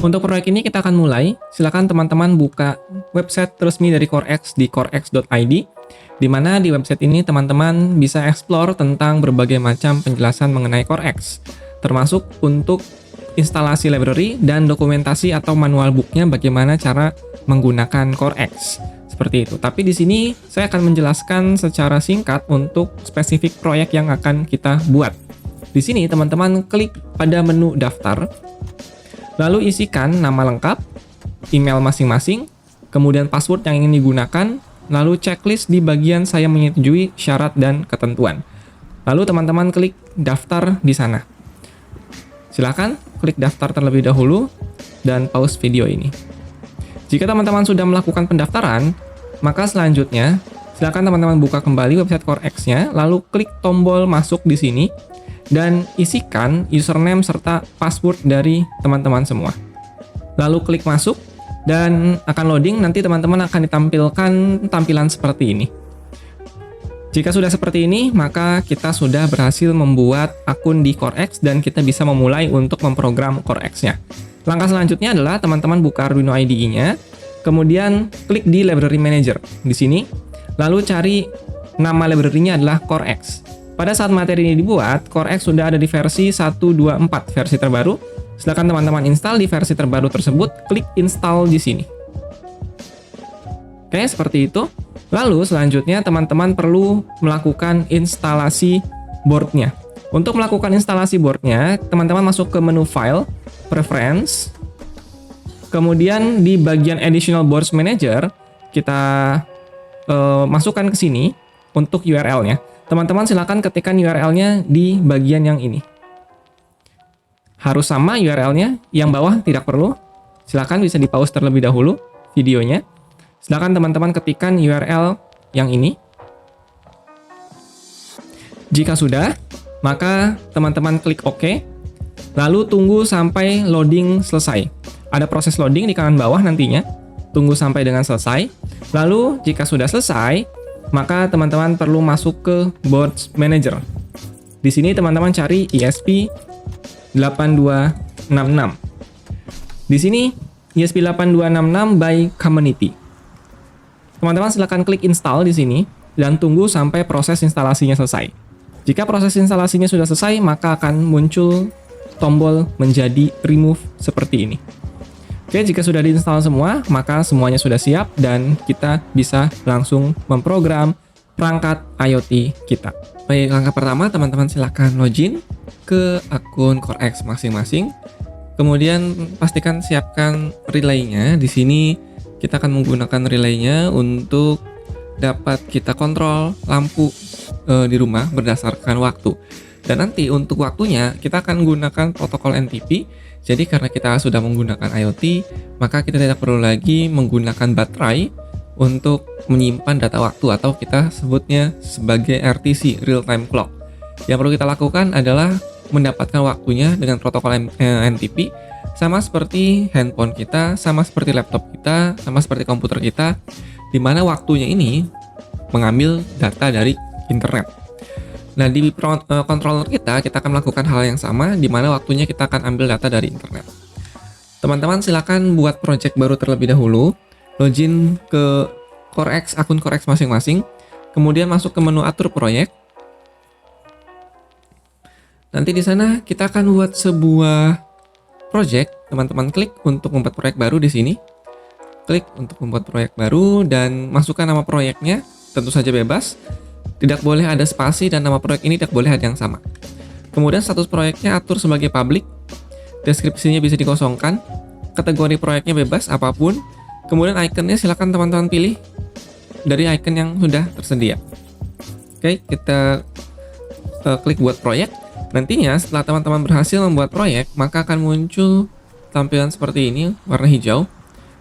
Untuk proyek ini kita akan mulai. Silakan teman-teman buka website resmi dari CoreX di corex.id, di mana di website ini teman-teman bisa explore tentang berbagai macam penjelasan mengenai CoreX, termasuk untuk instalasi library dan dokumentasi atau manual booknya bagaimana cara menggunakan CoreX. Seperti itu. Tapi di sini saya akan menjelaskan secara singkat untuk spesifik proyek yang akan kita buat. Di sini teman-teman klik pada menu daftar, lalu isikan nama lengkap, email masing-masing, kemudian password yang ingin digunakan, lalu checklist di bagian saya menyetujui syarat dan ketentuan. Lalu teman-teman klik daftar di sana. Silakan klik daftar terlebih dahulu dan pause video ini. Jika teman-teman sudah melakukan pendaftaran, maka selanjutnya silakan teman-teman buka kembali website CoreX-nya, lalu klik tombol masuk di sini dan isikan username serta password dari teman-teman semua. Lalu klik masuk dan akan loading, nanti teman-teman akan ditampilkan tampilan seperti ini. Jika sudah seperti ini, maka kita sudah berhasil membuat akun di CoreX dan kita bisa memulai untuk memprogram CoreX-nya. Langkah selanjutnya adalah teman-teman buka Arduino IDE-nya, kemudian klik di Library Manager di sini, lalu cari nama library-nya adalah CoreX. Pada saat materi ini dibuat, CoreX sudah ada di versi 1.2.4, versi terbaru. Silakan teman-teman install di versi terbaru tersebut, klik install di sini. Oke, seperti itu. Lalu selanjutnya teman-teman perlu melakukan instalasi boardnya. Untuk melakukan instalasi boardnya, teman-teman masuk ke menu File, Preference, kemudian di bagian Additional Boards Manager, kita masukkan ke sini untuk URL-nya. Teman-teman silakan ketikkan URL-nya di bagian yang ini. Harus sama URL-nya, yang bawah tidak perlu. Silakan bisa di-pause terlebih dahulu videonya. Silakan teman-teman ketikkan URL yang ini. Jika sudah, maka teman-teman klik OK. Lalu tunggu sampai loading selesai. Ada proses loading di kanan bawah nantinya. Tunggu sampai dengan selesai. Lalu jika sudah selesai, maka teman-teman perlu masuk ke Boards Manager. Di sini teman-teman cari ESP8266. Di sini ESP8266 by Community. Teman-teman silakan klik install di sini dan tunggu sampai proses instalasinya selesai. Jika proses instalasinya sudah selesai, maka akan muncul tombol menjadi remove seperti ini. Oke, jika sudah diinstal semua, maka semuanya sudah siap dan kita bisa langsung memprogram perangkat IoT kita. Baik, langkah pertama teman-teman silakan login ke akun CoreX masing-masing. Kemudian pastikan siapkan relaynya. Di sini kita akan menggunakan relaynya untuk dapat kita kontrol lampu di rumah berdasarkan waktu. Dan nanti untuk waktunya kita akan menggunakan protokol NTP. Jadi karena kita sudah menggunakan IoT, maka kita tidak perlu lagi menggunakan baterai untuk menyimpan data waktu atau kita sebutnya sebagai RTC, Real Time Clock. Yang perlu kita lakukan adalah mendapatkan waktunya dengan protokol NTP, sama seperti handphone kita, sama seperti laptop kita, sama seperti komputer kita, di mana waktunya ini mengambil data dari internet. Nah, di controller kita akan melakukan hal yang sama, di mana waktunya kita akan ambil data dari internet. Teman-teman silakan buat project baru terlebih dahulu, login ke CoreX, akun CoreX masing-masing, kemudian masuk ke menu atur proyek. Nanti di sana kita akan buat sebuah project, teman-teman klik untuk membuat proyek baru di sini. Klik untuk membuat proyek baru dan masukkan nama proyeknya, tentu saja bebas. Tidak boleh ada spasi dan nama proyek ini tidak boleh ada yang sama. Kemudian status proyeknya atur sebagai public, deskripsinya bisa dikosongkan, kategori proyeknya bebas apapun, kemudian ikonnya silakan teman-teman pilih dari icon yang sudah tersedia. Oke, kita klik buat proyek. Nantinya setelah teman-teman berhasil membuat proyek, maka akan muncul tampilan seperti ini, warna hijau,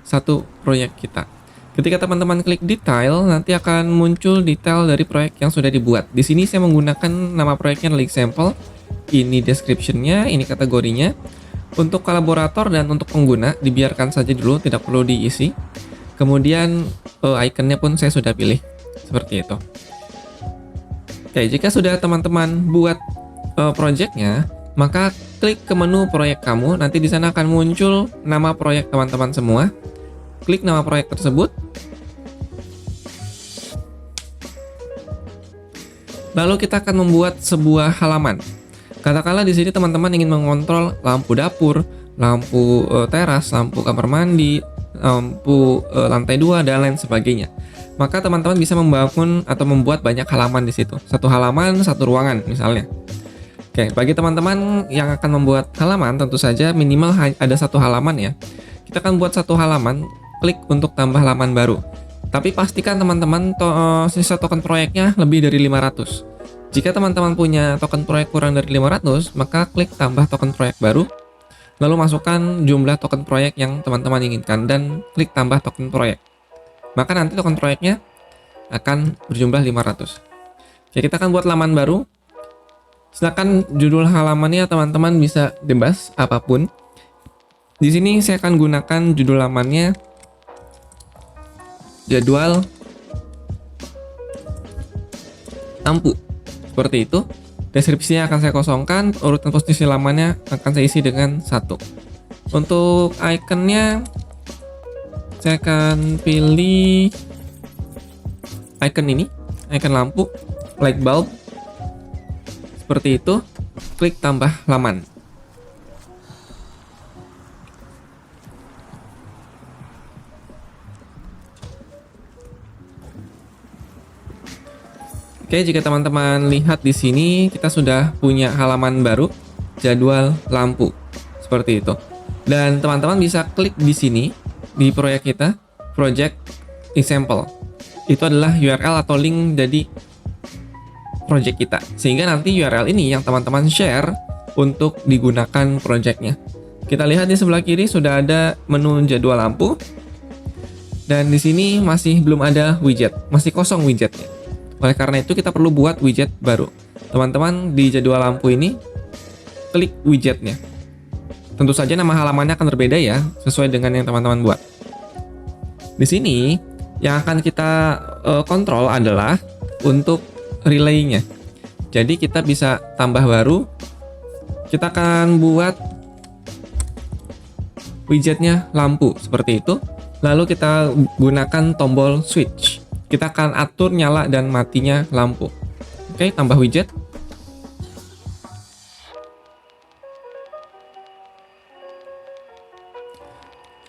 satu proyek kita. Ketika teman-teman klik detail, nanti akan muncul detail dari proyek yang sudah dibuat. Di sini saya menggunakan nama proyeknya adalah example. Ini description-nya, ini kategorinya. Untuk kolaborator dan untuk pengguna, dibiarkan saja dulu, tidak perlu diisi. Kemudian ikonnya pun saya sudah pilih, seperti itu. Oke, jika sudah teman-teman buat project-nya, Maka klik ke menu proyek kamu, nanti di sana akan muncul nama proyek teman-teman semua. Klik nama proyek tersebut. Lalu kita akan membuat sebuah halaman. Katakanlah di sini teman-teman ingin mengontrol lampu dapur, lampu teras, lampu kamar mandi, lampu lantai 2 dan lain sebagainya. Maka teman-teman bisa membangun atau membuat banyak halaman di situ. Satu halaman, satu ruangan misalnya. Oke, bagi teman-teman yang akan membuat halaman, tentu saja minimal ada satu halaman ya. Kita akan buat satu halaman, klik untuk tambah halaman baru. Tapi pastikan teman-teman sisa token proyeknya lebih dari 500. Jika teman-teman punya token proyek kurang dari 500, maka klik tambah token proyek baru, lalu masukkan jumlah token proyek yang teman-teman inginkan, dan klik tambah token proyek. Maka nanti token proyeknya akan berjumlah 500. Oke, kita akan buat halaman baru. Silakan judul halamannya teman-teman bisa bebas apapun. Di sini saya akan gunakan judul halamannya jadwal lampu. Seperti itu. Deskripsinya akan saya kosongkan, urutan posisi halamannya akan saya isi dengan 1. Untuk ikonnya saya akan pilih icon ini, icon lampu, light bulb. Seperti itu, klik tambah halaman. Oke, jika teman-teman lihat di sini, kita sudah punya halaman baru, jadwal lampu. Seperti itu. Dan teman-teman bisa klik di sini, di proyek kita, project example. Itu adalah URL atau link dari project kita, sehingga nanti URL ini yang teman-teman share untuk digunakan projectnya. Kita lihat di sebelah kiri sudah ada menu jadwal lampu, dan di sini masih belum ada widget, masih kosong widgetnya. Oleh karena itu kita perlu buat widget baru. Teman-teman di jadwal lampu ini klik widgetnya. Tentu saja nama halamannya akan berbeda ya, sesuai dengan yang teman-teman buat. Di sini yang akan kita kontrol adalah untuk relay-nya. Jadi kita bisa tambah baru. Kita akan buat widgetnya lampu seperti itu. Lalu kita gunakan tombol switch. Kita akan atur nyala dan matinya lampu. Oke, tambah widget.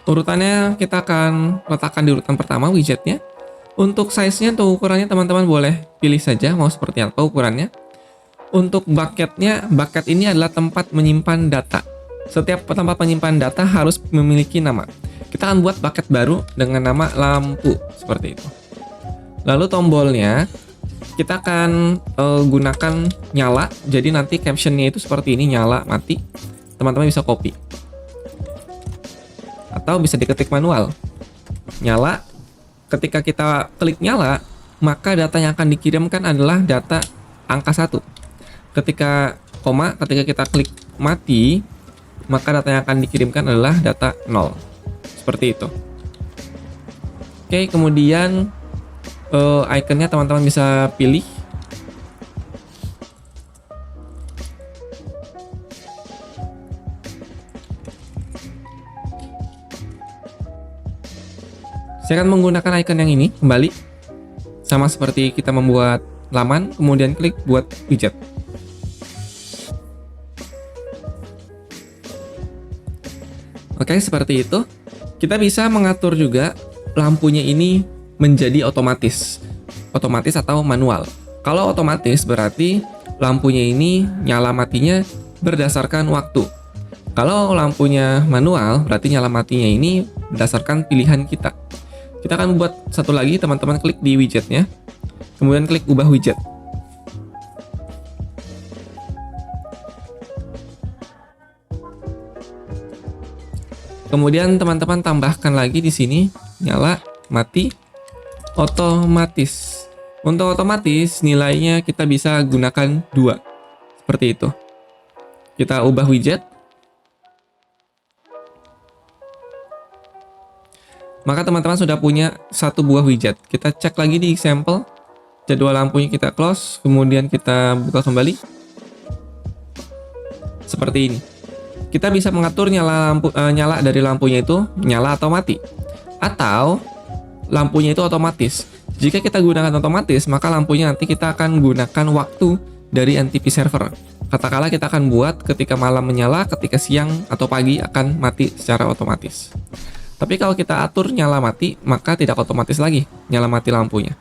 Urutannya kita akan letakkan di urutan pertama widgetnya. Untuk size-nya atau ukurannya teman-teman boleh pilih saja mau seperti apa ukurannya. Untuk bucket-nya, bucket ini adalah tempat menyimpan data. Setiap tempat menyimpan data harus memiliki nama. Kita akan buat bucket baru dengan nama lampu, seperti itu. Lalu tombolnya, kita akan gunakan nyala, jadi nanti caption-nya itu seperti ini, nyala, mati. Teman-teman bisa copy. Atau bisa diketik manual. Nyala. Ketika kita klik nyala, maka data yang akan dikirimkan adalah data angka 1. Ketika koma, ketika kita klik mati, maka data yang akan dikirimkan adalah data 0. Seperti itu. Oke, kemudian ikonnya teman-teman bisa pilih. Saya akan menggunakan icon yang ini kembali, sama seperti kita membuat laman, kemudian klik buat widget. Oke, seperti itu. Kita bisa mengatur juga lampunya ini menjadi otomatis atau manual. Kalau otomatis berarti lampunya ini nyala matinya berdasarkan waktu. Kalau lampunya manual berarti nyala matinya ini berdasarkan pilihan kita. Kita akan buat satu lagi, teman-teman klik di widgetnya, kemudian klik ubah widget. Kemudian teman-teman tambahkan lagi di sini nyala, mati, otomatis. Untuk otomatis nilainya kita bisa gunakan 2. Seperti itu. Kita ubah widget. Maka teman-teman sudah punya satu buah widget. Kita cek lagi di example. Jadwal lampunya kita close, kemudian kita buka kembali. seperti ini. Kita bisa mengatur nyala dari lampunya itu nyala atau mati, atau lampunya itu otomatis. Jika kita gunakan otomatis, maka lampunya nanti kita akan gunakan waktu dari NTP server. Katakanlah kita akan buat ketika malam menyala, ketika siang atau pagi akan mati secara otomatis. Tapi kalau kita atur nyala mati, maka tidak otomatis lagi nyala mati lampunya.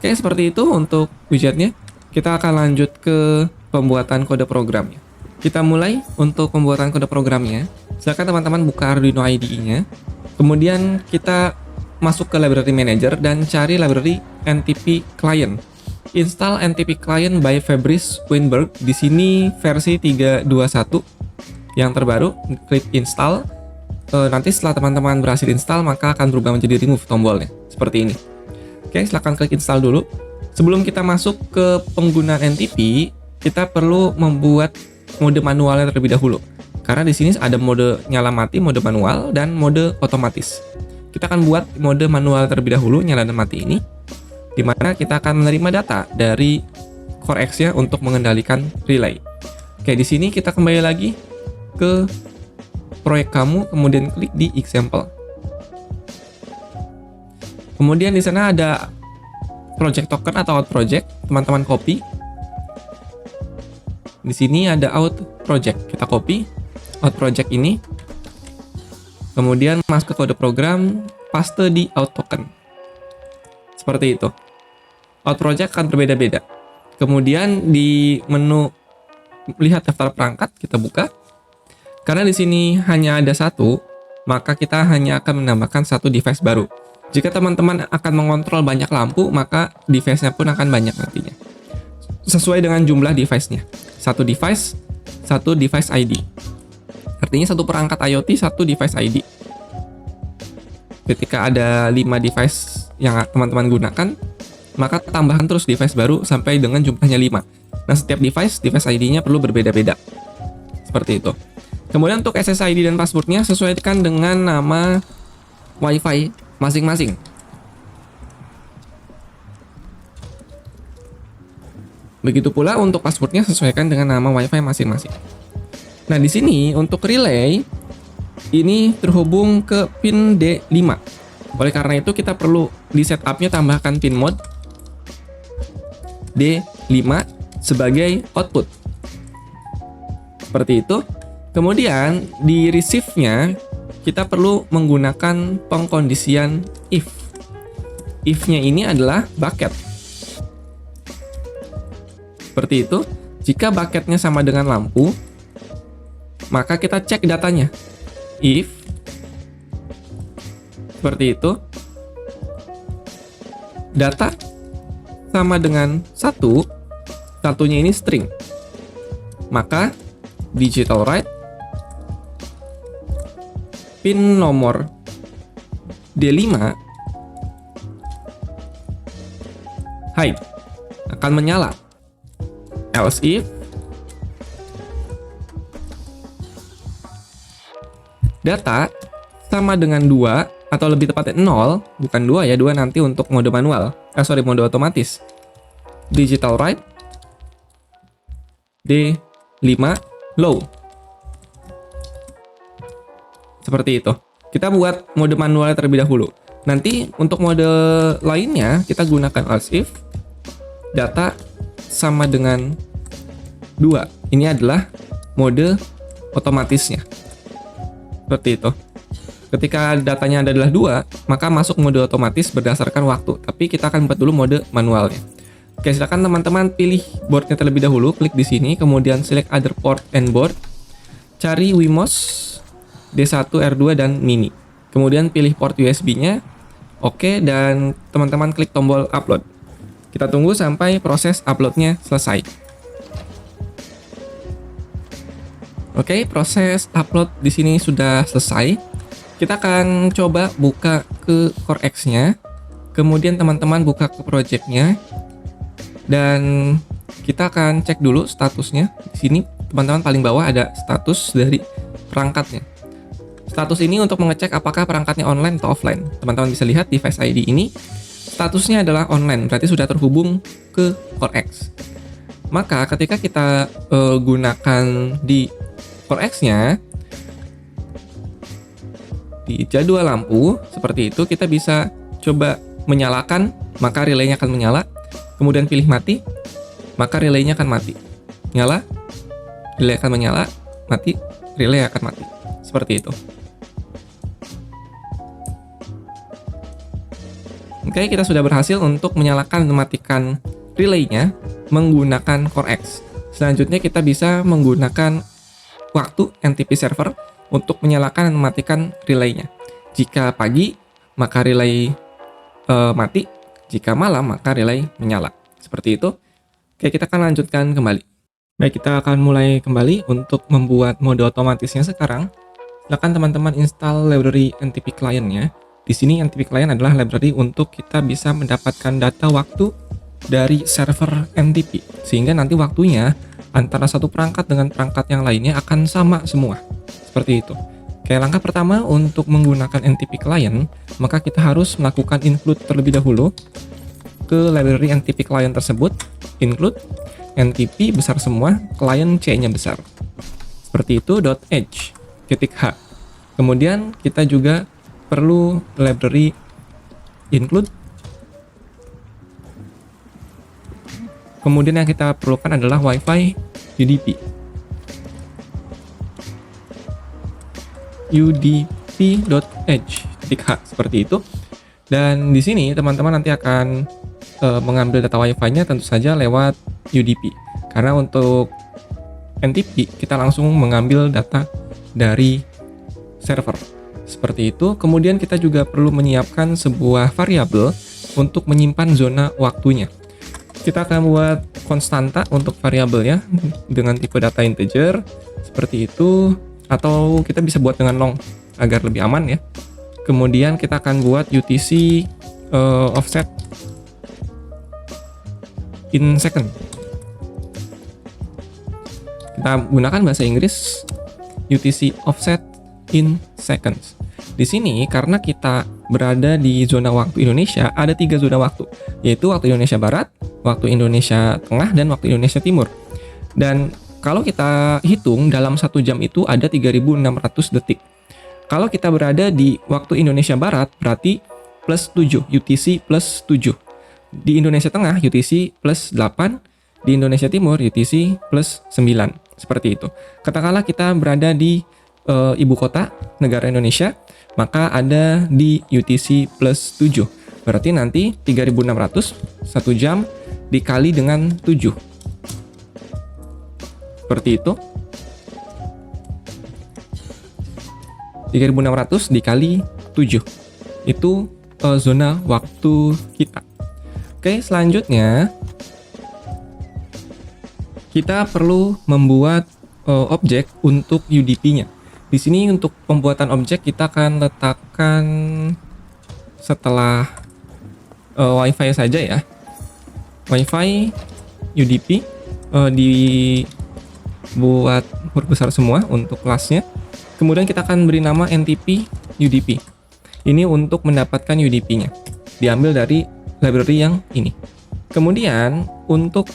Oke, seperti itu untuk widgetnya. Kita akan lanjut ke pembuatan kode programnya. Kita mulai untuk pembuatan kode programnya. Silakan teman-teman buka Arduino IDE-nya. Kemudian kita masuk ke Library Manager dan cari library NTP Client. Install NTP Client by Fabrice Weinberg. Di sini versi 3.2.1 yang terbaru. Klik install. Nanti setelah teman-teman berhasil install, maka akan berubah menjadi remove tombolnya. Seperti ini. Oke, silakan klik install dulu. Sebelum kita masuk ke penggunaan NTP, kita perlu membuat mode manualnya terlebih dahulu. Karena di sini ada mode nyala mati, mode manual, dan mode otomatis. Kita akan buat mode manual terlebih dahulu, nyala dan mati ini, di mana kita akan menerima data dari CoreX-nya untuk mengendalikan relay. Oke, di sini kita kembali lagi ke proyek kamu, kemudian klik di example. Kemudian di sana ada project token atau out project, teman-teman copy. Di sini ada out project, kita copy out project ini. Kemudian masuk ke kode program, paste di out token. Seperti itu. Out project akan berbeda-beda. Kemudian di menu lihat daftar perangkat, kita buka. Karena di sini hanya ada satu, maka kita hanya akan menambahkan satu device baru. Jika teman-teman akan mengontrol banyak lampu, maka device-nya pun akan banyak nantinya. Sesuai dengan jumlah device-nya. Satu device ID. Artinya satu perangkat IoT, satu device ID. Ketika ada 5 device yang teman-teman gunakan, maka tambahkan terus device baru sampai dengan jumlahnya 5. Nah, setiap device ID-nya perlu berbeda-beda. Seperti itu. Kemudian untuk SSID dan passwordnya sesuaikan dengan nama WiFi masing-masing. Begitu pula untuk passwordnya sesuaikan dengan nama WiFi masing-masing. Nah, di sini untuk relay ini terhubung ke pin D5. Oleh karena itu kita perlu di setupnya tambahkan pin mode D5 sebagai output. Seperti itu. Kemudian di receive-nya kita perlu menggunakan pengkondisian if. If-nya ini adalah bucket. Seperti itu. Jika bucketnya sama dengan lampu, maka kita cek datanya. If seperti itu, data sama dengan 1, satunya ini string, maka digital write pin nomor D5 hide akan menyala. Else if data sama dengan 2 atau lebih tepatnya 0, bukan 2 ya, 2 nanti untuk mode manual. Mode otomatis. Digital write D5 low. Seperti itu. Kita buat mode manualnya terlebih dahulu. Nanti untuk mode lainnya kita gunakan else if data sama dengan 2. Ini adalah mode otomatisnya. Seperti itu. Ketika datanya adalah 2, maka masuk mode otomatis berdasarkan waktu. Tapi kita akan buat dulu mode manualnya. Oke, silakan teman-teman pilih boardnya terlebih dahulu. Klik di sini, kemudian select other port and board. Cari Wemos, D1, R2, dan Mini. Kemudian pilih port USB-nya. Oke, dan teman-teman klik tombol upload. Kita tunggu sampai proses uploadnya selesai. Oke, proses upload di sini sudah selesai. Kita akan coba buka ke CoreX-nya. Kemudian teman-teman buka ke project-nya. Dan kita akan cek dulu statusnya. Di sini teman-teman paling bawah ada status dari perangkatnya. Status ini untuk mengecek apakah perangkatnya online atau offline. Teman-teman bisa lihat device ID ini statusnya adalah online, berarti sudah terhubung ke CoreX. Maka ketika kita gunakan di CoreX-nya, di jadwal lampu seperti itu, kita bisa coba menyalakan, maka relaynya akan menyala. Kemudian pilih mati, maka relaynya akan mati. Nyala, relay akan menyala, mati, relay akan mati. Seperti itu. Oke, kita sudah berhasil untuk menyalakan dan mematikan relaynya menggunakan CoreX. Selanjutnya kita bisa menggunakan waktu NTP server untuk menyalakan dan mematikan relaynya. Jika pagi, maka relay mati. Jika malam, maka relay menyala. Seperti itu. Oke, kita akan lanjutkan kembali. Baik, kita akan mulai kembali untuk membuat mode otomatisnya sekarang. Silakan teman-teman install library NTP client-nya. Di sini NTP client adalah library untuk kita bisa mendapatkan data waktu dari server NTP, sehingga nanti waktunya antara satu perangkat dengan perangkat yang lainnya akan sama semua. Seperti itu. Oke, langkah pertama untuk menggunakan NTP client, maka kita harus melakukan include terlebih dahulu ke library NTP client tersebut. Include NTP besar semua, client C-nya besar. Seperti itu, .h titik h. Kemudian kita juga perlu library include. Kemudian yang kita perlukan adalah Wi-Fi UDP. udp.h seperti itu. Dan di sini teman-teman nanti akan mengambil data Wi-Fi-nya tentu saja lewat UDP. Karena untuk NTP kita langsung mengambil data dari server. Seperti itu. Kemudian kita juga perlu menyiapkan sebuah variabel untuk menyimpan zona waktunya. Kita akan buat konstanta untuk variabelnya dengan tipe data integer seperti itu, atau kita bisa buat dengan long agar lebih aman ya. Kemudian kita akan buat UTC offset in second. Kita gunakan bahasa Inggris UTC offset in seconds. Di sini karena kita berada di zona waktu Indonesia, ada 3 zona waktu, yaitu waktu Indonesia Barat, waktu Indonesia Tengah, dan waktu Indonesia Timur. Dan kalau kita hitung dalam 1 jam itu ada 3.600 detik. Kalau kita berada di waktu Indonesia Barat berarti plus 7, UTC plus 7. Di Indonesia Tengah UTC plus 8, di Indonesia Timur UTC plus 9. Seperti itu. Katakanlah kita berada di ibu kota negara Indonesia, maka ada di UTC plus 7. Berarti nanti 3.600 1 jam dikali dengan 7. Seperti itu. 3.600 dikali 7. Itu zona waktu kita. Oke, selanjutnya kita perlu membuat objek untuk UDP-nya. Di sini untuk pembuatan objek kita akan letakkan setelah Wi-Fi saja ya. Wi-Fi UDP dibuat huruf besar semua untuk kelasnya. Kemudian kita akan beri nama NTP UDP. Ini untuk mendapatkan UDP-nya. Diambil dari library yang ini. Kemudian untuk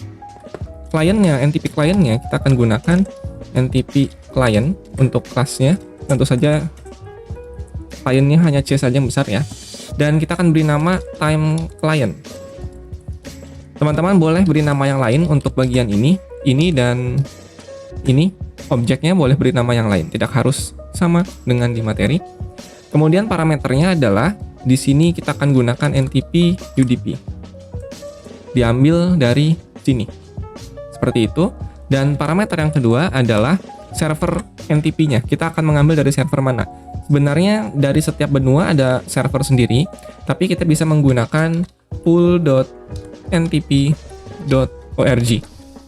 kliennya, NTP kliennya, kita akan gunakan NTP client untuk kelasnya. Tentu saja kliennya hanya C saja yang besar ya. Dan kita akan beri nama time client. Teman-teman boleh beri nama yang lain untuk bagian ini dan ini. Objeknya boleh beri nama yang lain, tidak harus sama dengan di materi. Kemudian parameternya adalah di sini kita akan gunakan NTP UDP. Diambil dari sini. Seperti itu. Dan parameter yang kedua adalah server NTP-nya. Kita akan mengambil dari server mana? Sebenarnya dari setiap benua ada server sendiri, tapi kita bisa menggunakan pool.ntp.org.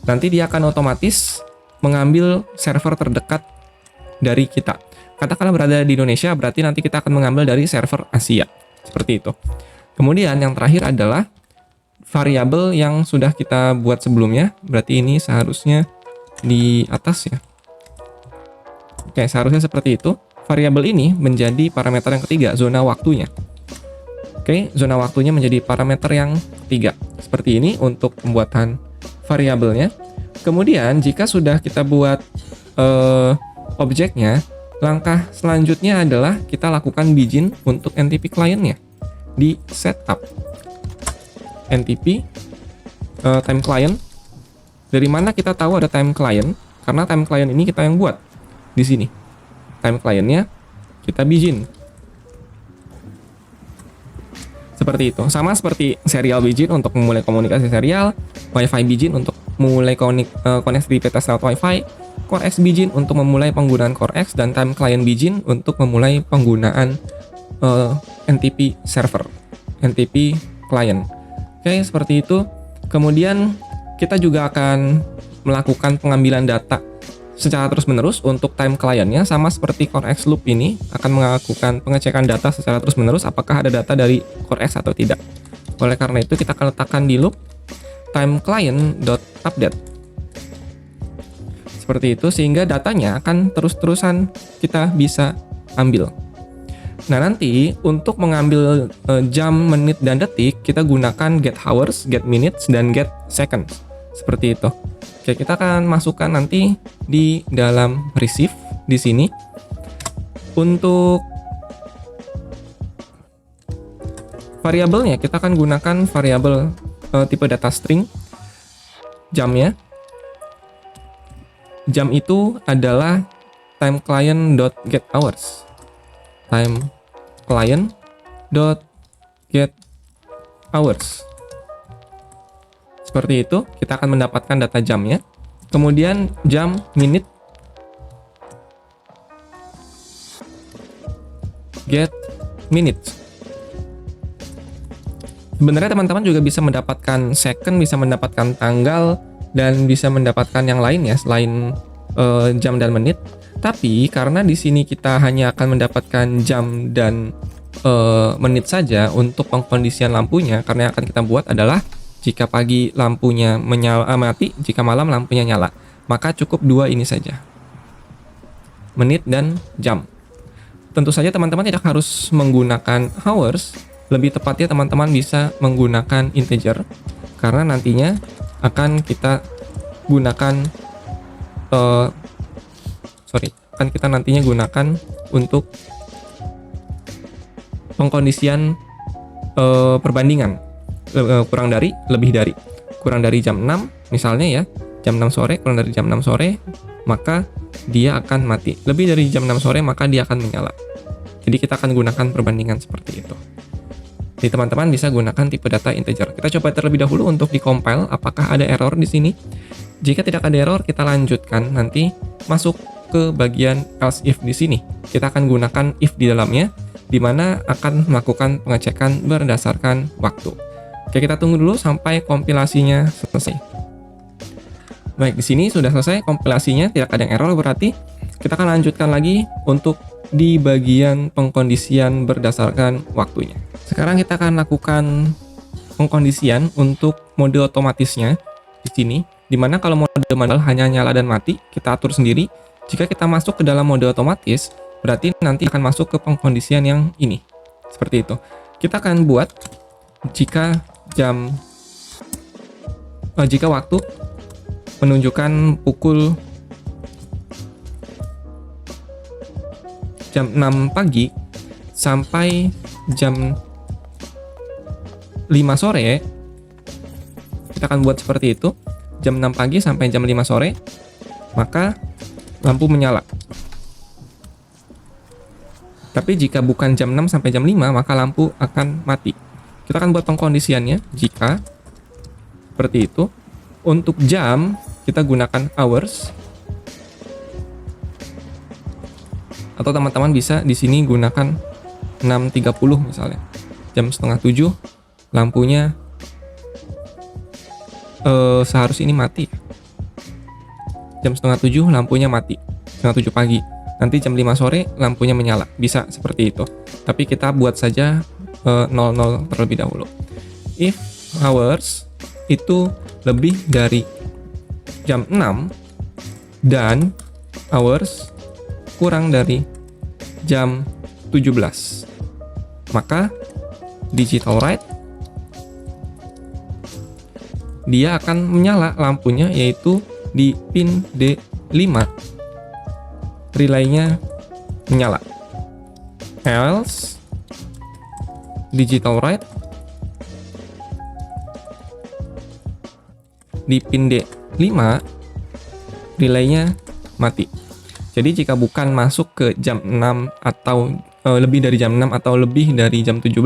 Nanti dia akan otomatis mengambil server terdekat dari kita. Katakanlah berada di Indonesia, berarti nanti kita akan mengambil dari server Asia. Seperti itu. Kemudian yang terakhir adalah variabel yang sudah kita buat sebelumnya. Berarti ini seharusnya di atas ya. Oke, seharusnya seperti itu. Variabel ini menjadi parameter yang ketiga, zona waktunya. Oke, zona waktunya menjadi parameter yang ketiga. Seperti ini untuk pembuatan variabelnya. Kemudian jika sudah kita buat objeknya, langkah selanjutnya adalah kita lakukan begin untuk NTP client-nya di setup NTP time client. Dari mana kita tahu ada time client? Karena time client ini kita yang buat di sini. Time client-nya kita begin. Seperti itu. Sama seperti serial begin untuk memulai komunikasi serial, WiFi begin untuk memulai konektivitas lewat WiFi, CoreX begin untuk memulai penggunaan CoreX, dan time client begin untuk memulai penggunaan NTP server, NTP client. Oke, seperti itu. Kemudian kita juga akan melakukan pengambilan data secara terus-menerus untuk time client-nya, sama seperti CoreX loop ini akan melakukan pengecekan data secara terus-menerus apakah ada data dari CoreX atau tidak. Oleh karena itu kita akan letakkan di loop time client.update. Seperti itu, sehingga datanya akan terus-terusan kita bisa ambil. Nah, nanti untuk mengambil jam, menit, dan detik, kita gunakan get hours, get minutes, dan get seconds. Seperti itu. Oke, kita akan masukkan nanti di dalam receive di sini. Untuk variabelnya kita akan gunakan variabel tipe data string jamnya. Jam itu adalah time client.get hours. Time client.get hours. Seperti itu, kita akan mendapatkan data jamnya. Kemudian jam, minute, get minutes. Sebenarnya teman-teman juga bisa mendapatkan second, bisa mendapatkan tanggal, dan bisa mendapatkan yang lain ya selain jam dan menit. Tapi karena di sini kita hanya akan mendapatkan jam dan menit saja untuk pengkondisian lampunya, karena yang akan kita buat adalah jika pagi lampunya mati, jika malam lampunya nyala. Maka cukup dua ini saja, menit dan jam. Tentu saja teman-teman tidak harus menggunakan hours, lebih tepatnya teman-teman bisa menggunakan integer, karena nantinya akan kita gunakan nantinya gunakan untuk pengkondisian perbandingan kurang dari, lebih dari. Kurang dari jam 6 misalnya ya, jam 6 sore, kurang dari jam 6 sore, maka dia akan mati. Lebih dari jam 6 sore, maka dia akan menyala. Jadi kita akan gunakan perbandingan seperti itu. Jadi teman-teman bisa gunakan tipe data integer. Kita coba terlebih dahulu untuk di-compile apakah ada error di sini. Jika tidak ada error, kita lanjutkan nanti masuk ke bagian else if di sini. Kita akan gunakan if di dalamnya, di mana akan melakukan pengecekan berdasarkan waktu. Oke, kita tunggu dulu sampai kompilasinya selesai. Baik, di sini sudah selesai kompilasinya, tidak ada yang error, berarti kita akan lanjutkan lagi untuk di bagian pengkondisian berdasarkan waktunya. Sekarang kita akan lakukan pengkondisian untuk mode otomatisnya di sini, di mana kalau mode manual hanya nyala dan mati, kita atur sendiri. Jika kita masuk ke dalam mode otomatis, berarti nanti akan masuk ke pengkondisian yang ini. Seperti itu. Kita akan buat jika waktu menunjukkan pukul jam 6 pagi sampai jam 5 sore, kita akan buat seperti itu. Jam 6 pagi sampai jam 5 sore, maka lampu menyala. Tapi jika bukan jam 6 sampai jam 5, maka lampu akan mati. Kita akan buat pengkondisiannya jika seperti itu. Untuk jam, kita gunakan hours. Atau teman-teman bisa di sini gunakan 6.30 misalnya. Jam setengah 7, lampunya seharusnya ini mati. Jam setengah 7, lampunya mati. Setengah 7 pagi. Nanti jam 5 sore, lampunya menyala. Bisa seperti itu. Tapi kita buat saja 00 terlebih dahulu. If hours itu lebih dari jam 6 dan hours kurang dari jam 17, maka digital right dia akan menyala lampunya, yaitu di pin D5 relaynya menyala. Else digital write di pin D5 relaynya mati. Jadi jika bukan masuk ke jam 6 atau lebih dari jam 6 atau lebih dari jam 17,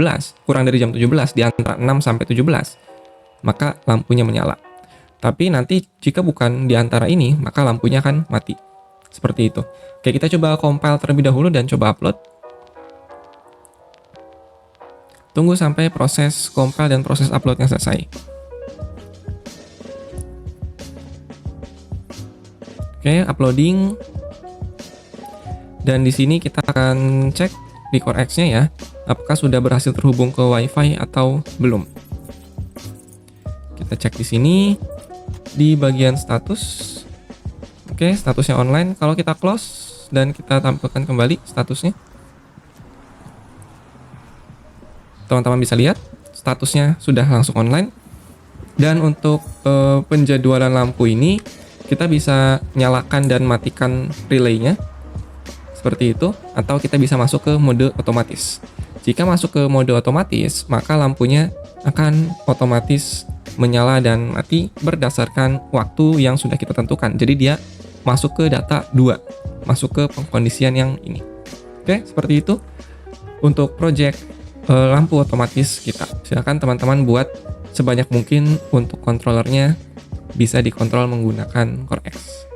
kurang dari jam 17 di antara 6 sampai 17, maka lampunya menyala. Tapi nanti jika bukan di antara ini, maka lampunya akan mati. Seperti itu. Oke, kita coba compile terlebih dahulu dan coba upload. Tunggu sampai proses compile dan proses uploadnya selesai. Oke, uploading. Dan di sini kita akan cek di CoreX-nya ya, apakah sudah berhasil terhubung ke WiFi atau belum. Kita cek di sini di bagian status. Oke, statusnya online. Kalau kita close dan kita tampilkan kembali statusnya, teman-teman bisa lihat statusnya sudah langsung online. Dan untuk penjadwalan lampu ini, kita bisa nyalakan dan matikan relaynya seperti itu, atau kita bisa masuk ke mode otomatis. Jika masuk ke mode otomatis, maka lampunya akan otomatis menyala dan mati berdasarkan waktu yang sudah kita tentukan. Jadi dia masuk ke data 2, masuk ke pengkondisian yang ini. Oke, seperti itu untuk project lampu otomatis kita. Silakan teman-teman buat sebanyak mungkin untuk kontrolernya bisa dikontrol menggunakan CoreX.